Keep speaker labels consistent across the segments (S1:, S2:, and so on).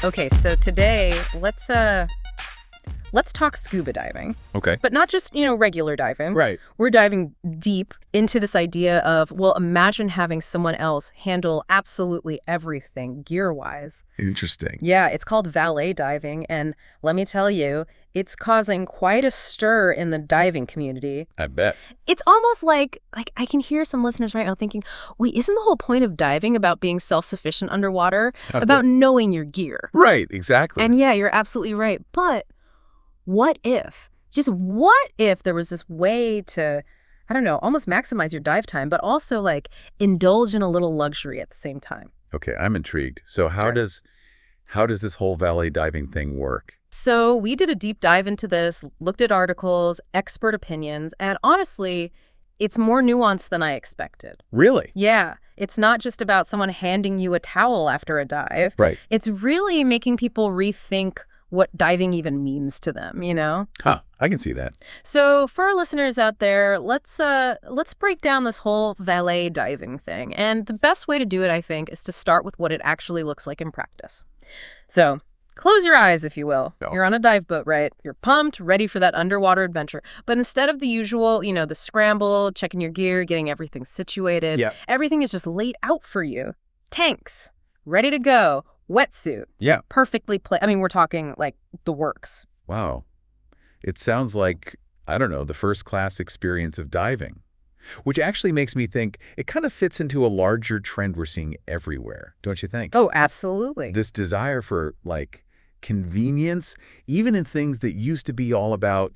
S1: Okay, so today let's talk scuba diving.
S2: Okay.
S1: But not just, regular diving.
S2: Right.
S1: We're diving deep into this idea of, well, imagine having someone else handle absolutely everything gear-wise.
S2: Interesting.
S1: Yeah, it's called valet diving, and let me tell you, it's causing quite a stir in the diving community.
S2: I bet.
S1: It's almost like I can hear some listeners right now thinking, wait, isn't the whole point of diving about being self-sufficient underwater? About knowing your gear?
S2: Right, exactly.
S1: And yeah, you're absolutely right. But what if there was this way to, I don't know, almost maximize your dive time, but also indulge in a little luxury at the same time?
S2: Okay, I'm intrigued. So how does this whole valet diving thing work?
S1: So we did a deep dive into this, looked at articles, expert opinions, and honestly, it's more nuanced than I expected.
S2: Really?
S1: Yeah, it's not just about someone handing you a towel after a dive.
S2: Right.
S1: It's really making people rethink what diving even means to them,
S2: Huh, I can see that.
S1: So for our listeners out there, let's break down this whole valet diving thing. And the best way to do it, I think, is to start with what it actually looks like in practice. So close your eyes, if you will.
S2: No.
S1: You're on a dive boat, right? You're pumped, ready for that underwater adventure. But instead of the usual, the scramble, checking your gear, getting everything situated, everything is just laid out for you. Tanks, ready to go. Wetsuit.
S2: Yeah.
S1: Perfectly we're talking the works.
S2: Wow. It sounds like, I don't know, the first class experience of diving, which actually makes me think it kind of fits into a larger trend we're seeing everywhere, don't you think?
S1: Oh, absolutely.
S2: This desire for convenience, even in things that used to be all about,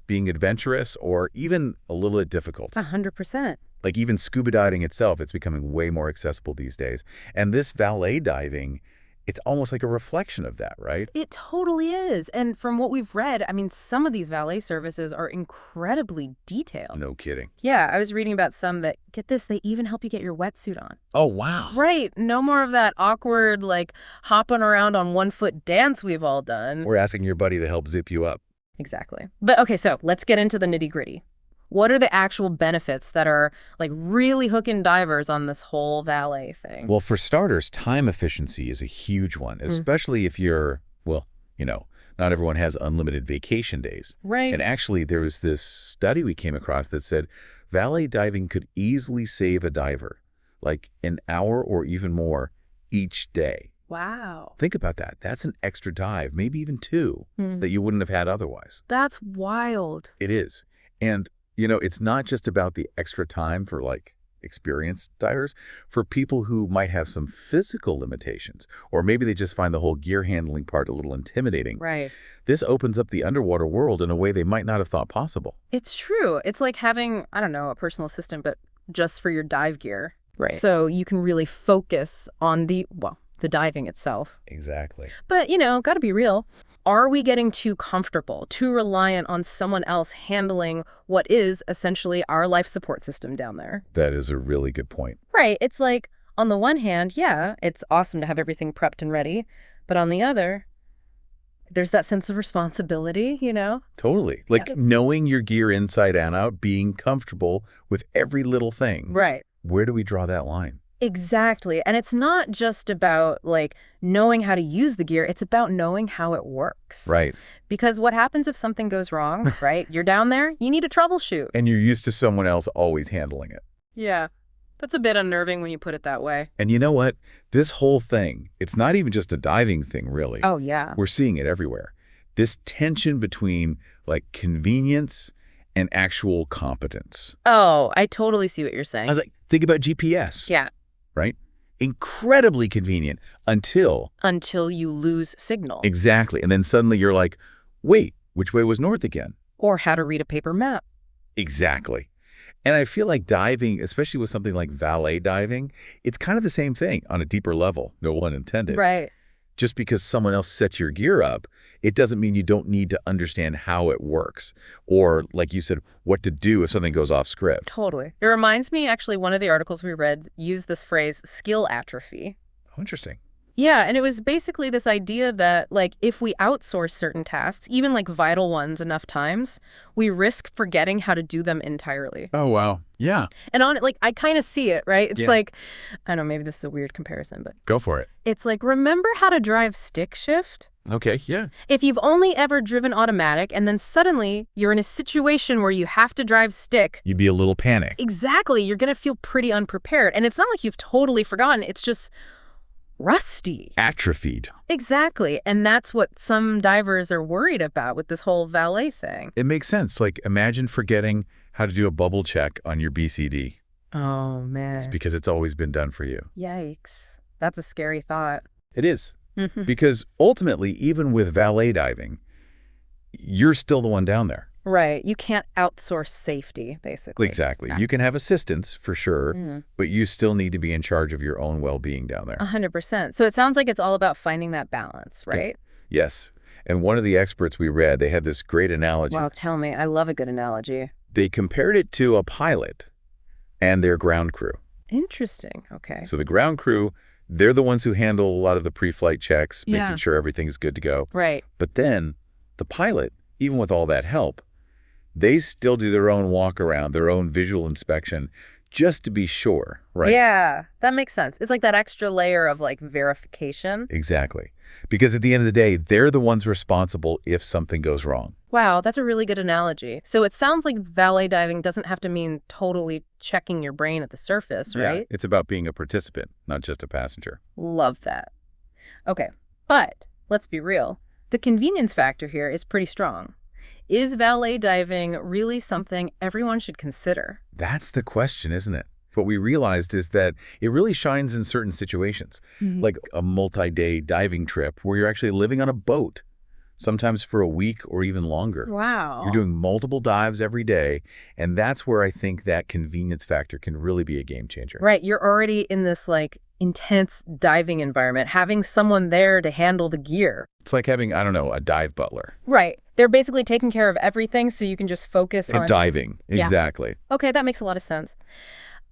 S2: being adventurous or even a little bit difficult.
S1: 100%.
S2: Like even scuba diving itself, it's becoming way more accessible these days. And this valet diving, it's almost like a reflection of that, right?
S1: It totally is. And from what we've read, some of these valet services are incredibly detailed.
S2: No kidding.
S1: Yeah, I was reading about some that, get this, they even help you get your wetsuit on.
S2: Oh, wow.
S1: Right. No more of that awkward, hopping around on 1 foot dance we've all done.
S2: Or asking your buddy to help zip you up.
S1: Exactly. But okay, so let's get into the nitty-gritty. What are the actual benefits that are really hooking divers on this whole valet thing?
S2: Well, for starters, time efficiency is a huge one, especially if you're, not everyone has unlimited vacation days.
S1: Right.
S2: And actually, there was this study we came across that said valet diving could easily save a diver an hour or even more each day.
S1: Wow.
S2: Think about that. That's an extra dive, maybe even two, that you wouldn't have had otherwise.
S1: That's wild.
S2: It is. And it's not just about the extra time for experienced divers. For people who might have some physical limitations, or maybe they just find the whole gear handling part a little intimidating.
S1: Right.
S2: This opens up the underwater world in a way they might not have thought possible.
S1: It's true. It's like having, I don't know, a personal assistant, but just for your dive gear.
S2: Right.
S1: So you can really focus on the diving itself.
S2: Exactly.
S1: But, gotta be real. Are we getting too comfortable, too reliant on someone else handling what is essentially our life support system down there?
S2: That is a really good point.
S1: Right. It's on the one hand, yeah, it's awesome to have everything prepped and ready. But on the other, there's that sense of responsibility,
S2: Totally. Knowing your gear inside and out, being comfortable with every little thing.
S1: Right.
S2: Where do we draw that line?
S1: Exactly. And it's not just about knowing how to use the gear. It's about knowing how it works.
S2: Right.
S1: Because what happens if something goes wrong, right? You're down there, you need to troubleshoot.
S2: And you're used to someone else always handling it.
S1: Yeah. That's a bit unnerving when you put it that way.
S2: And you know what? This whole thing, it's not even just a diving thing, really.
S1: Oh, yeah.
S2: We're seeing it everywhere. This tension between convenience and actual competence.
S1: Oh, I totally see what you're saying.
S2: I was think about GPS.
S1: Yeah.
S2: Right? Incredibly convenient until
S1: you lose signal.
S2: Exactly. And then suddenly you're like, wait, which way was north again?
S1: Or how to read a paper map.
S2: Exactly. And I feel like diving, especially with something like valet diving, it's kind of the same thing on a deeper level, no pun intended.
S1: Right.
S2: Just because someone else sets your gear up, it doesn't mean you don't need to understand how it works. Or, like you said, what to do if something goes off script.
S1: Totally. It reminds me, actually, one of the articles we read used this phrase, skill atrophy.
S2: Oh, interesting.
S1: Yeah, and it was basically this idea that, like, if we outsource certain tasks, even like vital ones enough times, we risk forgetting how to do them entirely.
S2: Oh, wow. Yeah.
S1: And on it, like, I kind of see it, right? It's
S2: Yeah.
S1: like, I don't know, maybe this is a weird comparison, but
S2: Go for it.
S1: it's like, remember how to drive stick shift?
S2: Okay, yeah.
S1: If you've only ever driven automatic and then suddenly you're in a situation where you have to drive stick,
S2: You'd be a little panicked.
S1: exactly, you're going to feel pretty unprepared. And it's not like you've totally forgotten. It's just rusty.
S2: Atrophied.
S1: Exactly. And that's what some divers are worried about with this whole valet thing.
S2: It makes sense. Like, imagine forgetting how to do a bubble check on your BCD.
S1: Oh, man.
S2: It's because it's always been done for you.
S1: Yikes. That's a scary thought.
S2: It is. Because ultimately, even with valet diving, you're still the one down there.
S1: Right. You can't outsource safety, basically.
S2: Exactly.
S1: Nah.
S2: You can have assistance, for sure, but you still need to be in charge of your own well-being down there.
S1: 100%. So it sounds like it's all about finding that balance, right?
S2: Yes. And one of the experts we read, they had this great analogy.
S1: Wow, tell me. I love a good analogy.
S2: They compared it to a pilot and their ground crew.
S1: Interesting. Okay.
S2: So the ground crew, they're the ones who handle a lot of the pre-flight checks,
S1: Yeah.
S2: making sure everything's good to go.
S1: Right.
S2: But then the pilot, even with all that help, they still do their own walk around, their own visual inspection, just to be sure, right?
S1: Yeah, that makes sense. It's like that extra layer of like verification.
S2: Exactly. Because at the end of the day, they're the ones responsible if something goes wrong.
S1: Wow, that's a really good analogy. So it sounds like valet diving doesn't have to mean totally checking your brain at the surface, right?
S2: Yeah, it's about being a participant, not just a passenger.
S1: Love that. Okay, but let's be real. The convenience factor here is pretty strong. Is valet diving really something everyone should consider?
S2: That's the question, isn't it? What we realized is that it really shines in certain situations, like a multi-day diving trip where you're actually living on a boat, sometimes for a week or even longer.
S1: Wow.
S2: You're doing multiple dives every day, and that's where I think that convenience factor can really be a game changer.
S1: Right, you're already in this like intense diving environment, having someone there to handle the gear.
S2: It's like having, I don't know, a dive butler.
S1: Right. They're basically taking care of everything so you can just focus on
S2: diving,
S1: Yeah.
S2: exactly.
S1: Okay, that makes a lot of sense.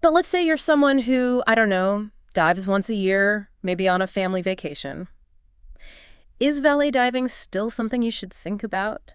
S1: But let's say you're someone who, I don't know, dives once a year, maybe on a family vacation. Is valet diving still something you should think about?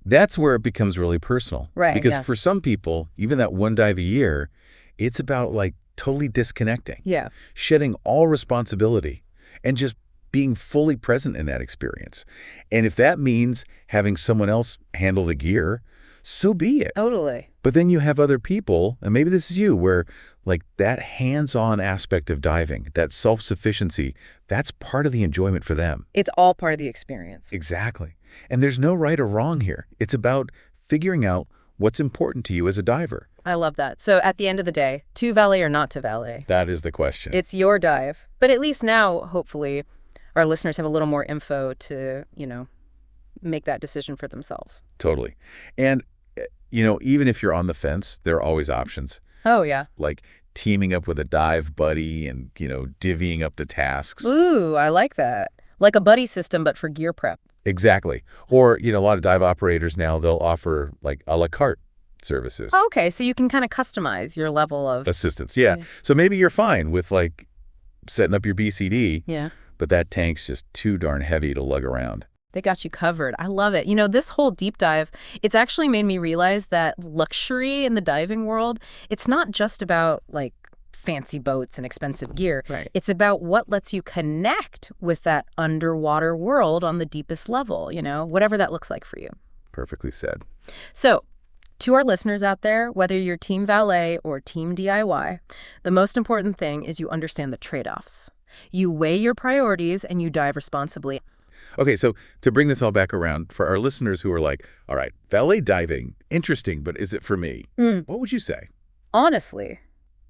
S2: That's where it becomes really personal.
S1: Right,
S2: Because
S1: yeah.
S2: for some people, even that one dive a year, it's about like totally disconnecting,
S1: Yeah.
S2: shedding all responsibility, and just being fully present in that experience. And if that means having someone else handle the gear, so be it.
S1: Totally.
S2: But then you have other people, and maybe this is you, where like that hands-on aspect of diving, that self-sufficiency, that's part of the enjoyment for them.
S1: It's all part of the experience.
S2: Exactly. And there's no right or wrong here. It's about figuring out what's important to you as a diver.
S1: I love that. So at the end of the day, to valet or not to valet?
S2: That is the question.
S1: It's your dive. But at least now, hopefully, our listeners have a little more info to, make that decision for themselves.
S2: Totally. And, even if you're on the fence, there are always options.
S1: Oh, yeah.
S2: Like teaming up with a dive buddy and, divvying up the tasks.
S1: Ooh, I like that. Like a buddy system, but for gear prep.
S2: Exactly. Or, a lot of dive operators now, they'll offer like a la carte services.
S1: Okay, so you can kind of customize your level of
S2: Assistance, yeah. So maybe you're fine with like setting up your BCD,
S1: Yeah.
S2: but that tank's just too darn heavy to lug around.
S1: They got you covered. I love it. This whole deep dive, it's actually made me realize that luxury in the diving world, it's not just about like fancy boats and expensive gear.
S2: Right.
S1: It's about what lets you connect with that underwater world on the deepest level, whatever that looks like for you.
S2: Perfectly said.
S1: So, to our listeners out there, whether you're team valet or team DIY, the most important thing is you understand the trade-offs. You weigh your priorities and you dive responsibly.
S2: Okay, so to bring this all back around, for our listeners who are like, all right, valet diving, interesting, but is it for me? What would you say?
S1: Honestly,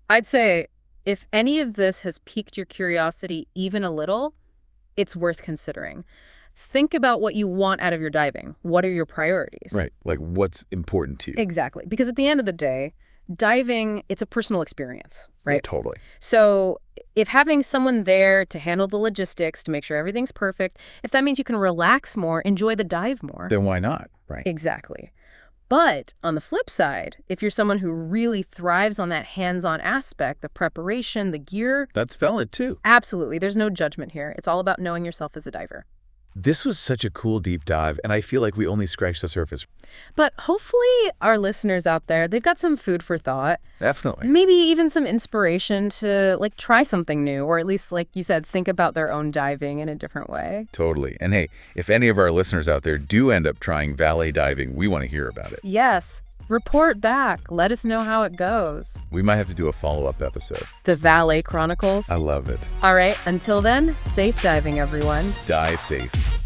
S1: I'd say if any of this has piqued your curiosity even a little, it's worth considering. Think about what you want out of your diving. What are your priorities?
S2: Right, like what's important to you?
S1: Exactly. Because at the end of the day, diving, it's a personal experience, right?
S2: Yeah, totally.
S1: So if having someone there to handle the logistics, to make sure everything's perfect, if that means you can relax more, enjoy the dive more.
S2: Then why not, right?
S1: Exactly. But on the flip side, if you're someone who really thrives on that hands-on aspect, the preparation, the gear...
S2: That's valid, too.
S1: Absolutely. There's no judgment here. It's all about knowing yourself as a diver.
S2: This was such a cool deep dive, and I feel like we only scratched the surface.
S1: But hopefully our listeners out there, they've got some food for thought.
S2: Definitely.
S1: Maybe even some inspiration to, try something new, or at least, like you said, think about their own diving in a different way.
S2: Totally. And hey, if any of our listeners out there do end up trying valet diving, we want to hear about it.
S1: Yes. Report back. Let us know how it goes.
S2: We might have to do a follow-up episode.
S1: The Valet Chronicles.
S2: I love it.
S1: All right. Until then, safe diving, everyone.
S2: Dive safe.